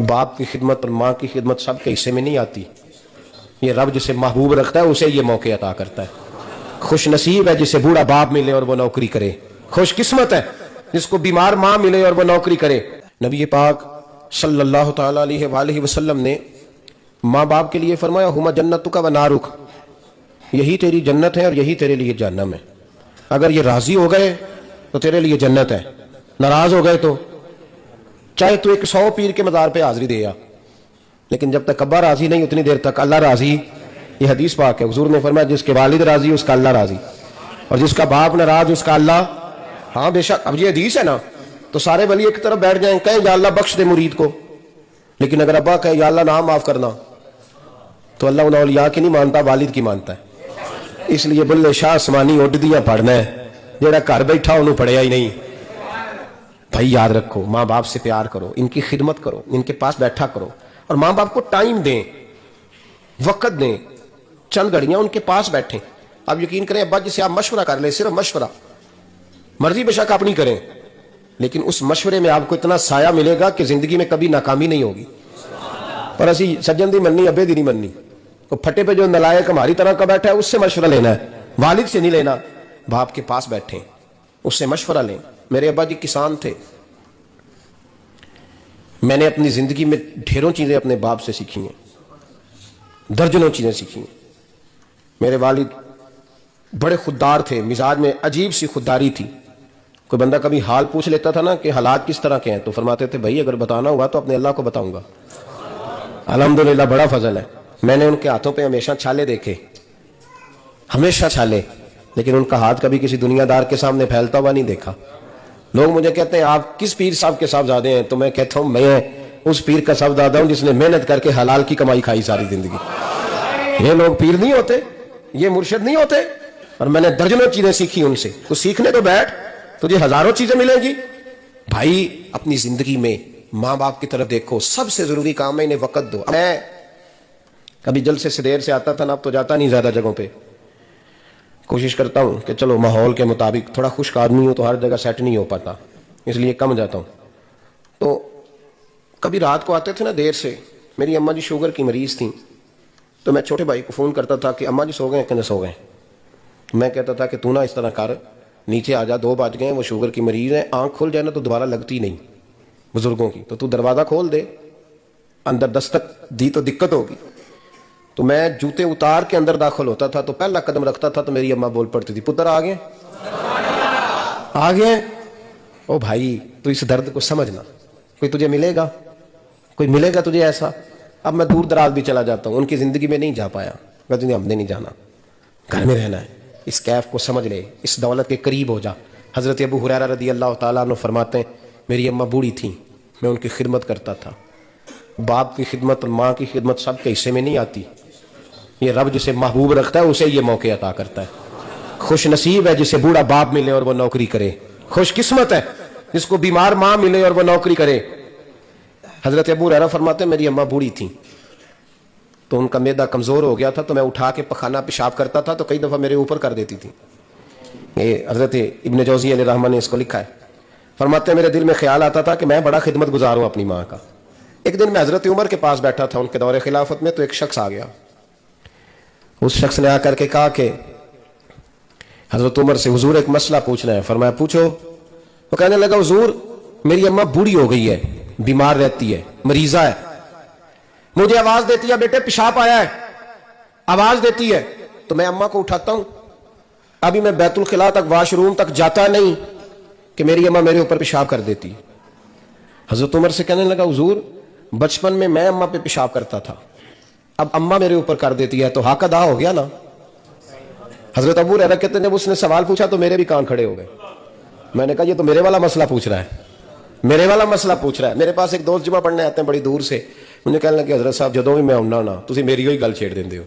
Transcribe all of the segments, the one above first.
باپ کی خدمت اور ماں کی خدمت سب کے حصے میں نہیں آتی. یہ رب جسے محبوب رکھتا ہے اسے یہ موقع عطا کرتا ہے. خوش نصیب ہے جسے بوڑھا باپ ملے اور وہ نوکری کرے. خوش قسمت ہے جس کو بیمار ماں ملے اور وہ نوکری کرے. نبی پاک صلی اللہ تعالی علیہ وآلہ وسلم نے ماں باپ کے لیے فرمایا ہما جنتک و نارک، یہی تیری جنت ہے اور یہی تیرے لیے جہنم ہے. اگر یہ راضی ہو گئے تو تیرے لیے جنت ہے، ناراض ہو گئے تو چاہے تو 100 پیر کے مزار پہ حاضری دے آ، لیکن جب تک ابا راضی نہیں اتنی دیر تک اللہ راضی. یہ حدیث پاک ہے، حضور نے فرمایا جس کے والد راضی اس کا اللہ راضی، اور جس کا باپ ناراض اس کا اللہ. ہاں بے شک. اب یہ حدیث ہے نا تو سارے ولی ایک طرف بیٹھ جائیں کہیں یا اللہ بخش دے مرید کو، لیکن اگر ابا کہے یا اللہ نام معاف کرنا تو اللہ ان اولیاء کی نہیں مانتا، والد کی مانتا ہے. اس لیے بلے شاہ آسمانی اڈ دیاں پڑھنا ہے، جیڑا گھر بیٹھا انہوں پڑھیا ہی نہیں. بھائی یاد رکھو ماں باپ سے پیار کرو، ان کی خدمت کرو، ان کے پاس بیٹھا کرو، اور ماں باپ کو ٹائم دیں، وقت دیں، چند گھڑیاں ان کے پاس بیٹھیں. آپ یقین کریں ابا جسے آپ مشورہ کر لیں، صرف مشورہ، مرضی بے شک آپ نہیں کریں، لیکن اس مشورے میں آپ کو اتنا سایہ ملے گا کہ زندگی میں کبھی ناکامی نہیں ہوگی. پر اسی سجن دی مننی ابے دی نہیں مننی. وہ پھٹے پہ جو نلائق ہماری طرح کا بیٹھا ہے اس سے مشورہ لینا ہے، والد سے نہیں لینا. باپ کے پاس بیٹھیں، اس سے مشورہ لیں. میرے ابا جی کسان تھے، میں نے اپنی زندگی میں ڈھیروں چیزیں اپنے باپ سے سیکھی ہیں، درجنوں چیزیں سیکھی ہیں. میرے والد بڑے خوددار تھے، مزاج میں عجیب سی خودداری تھی. کوئی بندہ کبھی حال پوچھ لیتا تھا نا کہ حالات کس طرح کے ہیں تو فرماتے تھے بھائی اگر بتانا ہوا تو اپنے اللہ کو بتاؤں گا. الحمدللہ بڑا فضل ہے. میں نے ان کے ہاتھوں پہ ہمیشہ چھالے دیکھے، ہمیشہ چھالے، لیکن ان کا ہاتھ کبھی کسی دنیا دار کے سامنے پھیلتا ہوا نہیں دیکھا. لوگ مجھے کہتے ہیں آپ کس پیر صاحب کے صاحبزادے ہیں؟ تو میں کہتا ہوں میں اس پیر کا صاحبزادہ ہوں جس نے محنت کر کے حلال کی کمائی کھائی ساری زندگی. یہ لوگ پیر نہیں ہوتے، یہ مرشد نہیں ہوتے، اور میں نے درجنوں چیزیں سیکھی ان سے. تو سیکھنے تو بیٹھ، تجھے ہزاروں چیزیں ملیں گی. بھائی اپنی زندگی میں ماں باپ کی طرف دیکھو، سب سے ضروری کام ہے انہیں وقت دو. میں کبھی جلسے سے دیر سے آتا تھا نا، اب تو جاتا نہیں زیادہ جگہوں پہ. کوشش کرتا ہوں کہ چلو ماحول کے مطابق، تھوڑا خشک آدمی ہوں تو ہر جگہ سیٹ نہیں ہو پاتا، اس لیے کم جاتا ہوں. تو کبھی رات کو آتے تھے نا دیر سے، میری اماں جی شوگر کی مریض تھیں، تو میں چھوٹے بھائی کو فون کرتا تھا کہ اماں جی سو گئے کہ نہ سو گئے. میں کہتا تھا کہ تو نہ اس طرح کر، نیچے آ جا، 2 بج گئے، وہ شوگر کی مریض ہے، آنکھ کھل جائے نا تو دوبارہ لگتی نہیں بزرگوں کی، تو دروازہ کھول دے، اندر دستک دی تو دقت ہوگی. تو میں جوتے اتار کے اندر داخل ہوتا تھا تو پہلا قدم رکھتا تھا تو میری اماں بول پڑتی تھی پتر آ گئے آ گئے. او بھائی تو اس درد کو سمجھنا، کوئی تجھے ملے گا، کوئی ملے گا تجھے ایسا. اب میں دور دراز بھی چلا جاتا ہوں، ان کی زندگی میں نہیں جا پایا، کہتے ہم نے نہیں جانا، گھر میں رہنا ہے. اس کیف کو سمجھ لے، اس دولت کے قریب ہو جا. حضرت ابو ہریرہ رضی اللہ تعالیٰ عنہ فرماتے ہیں میری اماں بوڑھی تھیں، میں ان کی خدمت کرتا تھا. باپ کی خدمت اور ماں کی خدمت سب کے حصے میں نہیں آتی. یہ رب جسے محبوب رکھتا ہے اسے یہ موقع عطا کرتا ہے. خوش نصیب ہے جسے بوڑھا باپ ملے اور وہ نوکری کرے. خوش قسمت ہے جس کو بیمار ماں ملے اور وہ نوکری کرے. حضرت ابو ہریرہ فرماتے ہیں میری اماں بوڑھی تھیں تو ان کا معدہ کمزور ہو گیا تھا، تو میں اٹھا کے پخانہ پیشاب کرتا تھا تو کئی دفعہ میرے اوپر کر دیتی تھی. یہ حضرت ابن جوزی علیہ الرحمہ نے اس کو لکھا ہے. فرماتے ہیں میرے دل میں خیال آتا تھا کہ میں بڑا خدمت گزار ہوں اپنی ماں کا. ایک دن میں حضرت عمر کے پاس بیٹھا تھا ان کے دور خلافت میں، تو ایک شخص آ گیا. اس شخص نے آ کر کے کہا کہ حضرت عمر سے حضور ایک مسئلہ پوچھنا ہے. فرمایا پوچھو. وہ کہنے لگا حضور میری اماں بوڑھی ہو گئی ہے، بیمار رہتی ہے، مریضہ ہے، مجھے آواز دیتی ہے بیٹے پیشاب آیا ہے، آواز دیتی ہے تو میں اماں کو اٹھاتا ہوں. ابھی میں بیت الخلاء تک، واش روم تک جاتا نہیں کہ میری اماں میرے اوپر پیشاب کر دیتی. حضرت عمر سے کہنے لگا حضور بچپن میں اماں پہ پیشاب کرتا تھا، اب اماں میرے اوپر کر دیتی ہے تو حق ادا ہو گیا نا. حضرت ابو ہریرہ کہتے ہیں جب اس نے سوال پوچھا تو میرے بھی کان کھڑے ہو گئے. میں نے کہا یہ تو میرے والا مسئلہ پوچھ رہا ہے، میرے والا مسئلہ پوچھ رہا ہے. میرے پاس ایک دوست جمعہ پڑھنے آتے ہیں بڑی دور سے، مجھے کہنے لگے حضرت صاحب جدوں بھی میں آؤں نا تسی میری ہوئی گل چھیڑ دیندے ہو،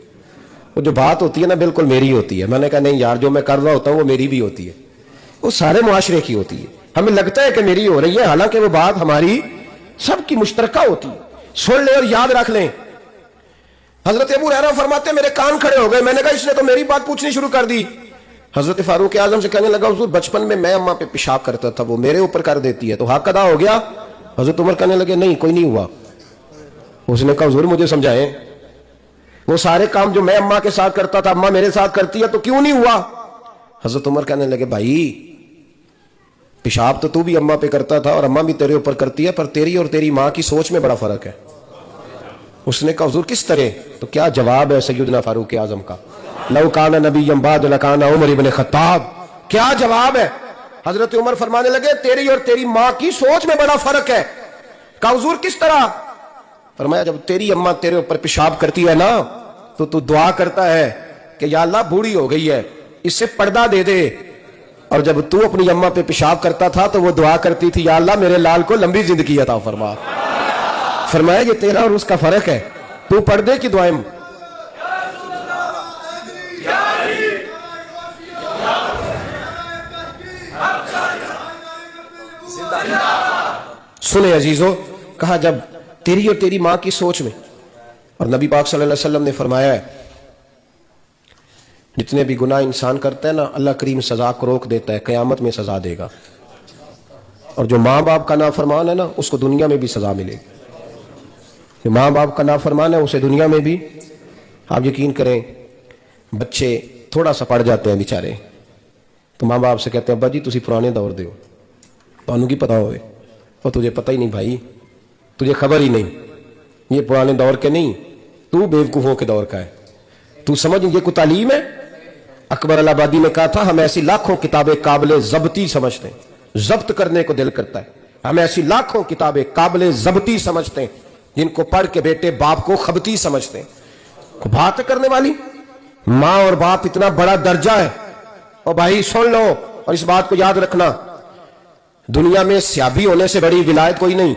وہ جو بات ہوتی ہے نا بالکل میری ہوتی ہے. میں نے کہا نہیں یار جو میں کر رہا ہوتا ہوں وہ میری بھی ہوتی ہے، وہ سارے معاشرے کی ہوتی ہے. ہمیں لگتا ہے کہ میری ہو رہی ہے، حالانکہ وہ بات ہماری سب کی مشترکہ ہوتی ہے. سن لیں اور یاد رکھ لیں. حضرت ابو ہریرہ فرماتے ہیں میرے کان کھڑے ہو گئے. میں نے کہا اس نے تو میری بات پوچھنی شروع کر دی. حضرت فاروق اعظم سے کہنے لگا حضور بچپن میں اماں پہ پیشاب کرتا تھا، وہ میرے اوپر کر دیتی ہے تو حق ادا ہو گیا. حضرت عمر کہنے لگے نہیں کوئی نہیں ہوا. اس نے کہا حضور مجھے سمجھائیں، وہ سارے کام جو میں اماں کے ساتھ کرتا تھا اماں میرے ساتھ کرتی ہے تو کیوں نہیں ہوا؟ حضرت عمر کہنے لگے بھائی پیشاب تو بھی اماں پہ کرتا تھا اور اماں بھی تیرے اوپر کرتی ہے، پر تیری اور تیری ماں کی سوچ میں بڑا فرق ہے۔ اس نے کہا حضور کس طرح؟ تو کیا جواب ہے سیدنا فاروق اعظم کا، لو کان نبی بعد لکان عمر ابن خطاب، کیا جواب ہے؟ حضرت عمر فرمانے لگے تیری اور تیری ماں کی سوچ میں بڑا فرق ہے۔ کہا حضور کس طرح؟ فرمایا جب تیری اماں تیرے اوپر پیشاب کرتی ہے نا تو دعا کرتا ہے کہ یا اللہ بوڑھی ہو گئی ہے اس سے پردہ دے دے، اور جب تو اپنی اماں پہ پیشاب کرتا تھا تو وہ دعا کرتی تھی یا اللہ میرے لال کو لمبی زندگی عطا فرما۔ فرمایا یہ تیرا اور اس کا فرق ہے، تو پردے کی دعائیں۔ سنے عزیزو، کہا جب تیری اور تیری ماں کی سوچ میں، اور نبی پاک صلی اللہ علیہ وسلم نے فرمایا ہے جتنے بھی گناہ انسان کرتا ہے نا اللہ کریم سزا کو روک دیتا ہے، قیامت میں سزا دے گا، اور جو ماں باپ کا نافرمان ہے نا اس کو دنیا میں بھی سزا ملے گی۔ جو ماں باپ کا نافرمان ہے اسے دنیا میں بھی، آپ یقین کریں بچے تھوڑا سا پڑ جاتے ہیں بیچارے تو ماں باپ سے کہتے ہیں ابا جی تسی پرانے دور دے ہو، تانوں کی پتا ہوئے، اور تجھے پتہ ہی نہیں بھائی، تجھے خبر ہی نہیں، یہ پرانے دور کے نہیں، تو بیوقوفوں کے دور کا ہے، تو سمجھ یہ کوئی تعلیم ہے؟ اکبر الہآبادی نے کہا تھا ہم ایسی لاکھوں کتابیں قابل ضبطی سمجھتے ہیں، ضبط کرنے کو دل کرتا ہے، ہم ایسی لاکھوں کتابیں قابل ضبطی سمجھتے ہیں جن کو پڑھ کے بیٹے باپ کو خبتی سمجھتے ہیں۔ بات کرنے والی ماں اور باپ اتنا بڑا درجہ ہے، اور بھائی سن لو اور اس بات کو یاد رکھنا، دنیا میں سیابی ہونے سے بڑی ولایت کوئی نہیں۔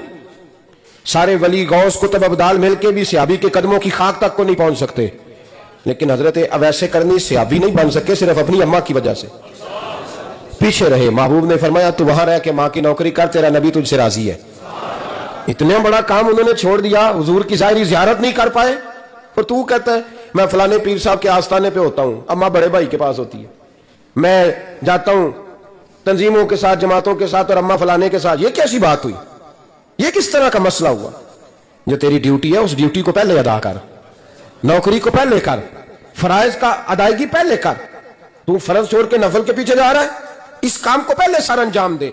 سارے ولی غوث کتب ابدال مل کے بھی سیابی کے قدموں کی خاک تک کو نہیں پہنچ سکتے، لیکن حضرت اویس کرنی سیابی نہیں بن سکے صرف اپنی اماں کی وجہ سے، پیچھے رہے۔ محبوب نے فرمایا تو وہاں رہ کے ماں کی نوکری کر، تیرا نبی تجھ سے راضی ہے۔ اتنا بڑا کام انہوں نے چھوڑ دیا، حضور کی ظاہری زیارت نہیں کر پائے، اور تو کہتا ہے میں فلانے پیر صاحب کے آستانے پہ ہوتا ہوں، اماں بڑے بھائی کے پاس ہوتی ہے، میں جاتا ہوں تنظیموں کے ساتھ جماعتوں کے ساتھ اور اماں فلانے کے ساتھ۔ یہ کیسی بات ہوئی؟ یہ کس طرح کا مسئلہ ہوا؟ جو تیری ڈیوٹی ہے اس ڈیوٹی کو پہلے ادا کر، نوکری کو پہلے کر، فرائض کا ادائیگی پہلے کر۔ تو فرض چھوڑ کے نفل کے پیچھے جا رہا ہے، اس کام کو پہلے سر انجام دے۔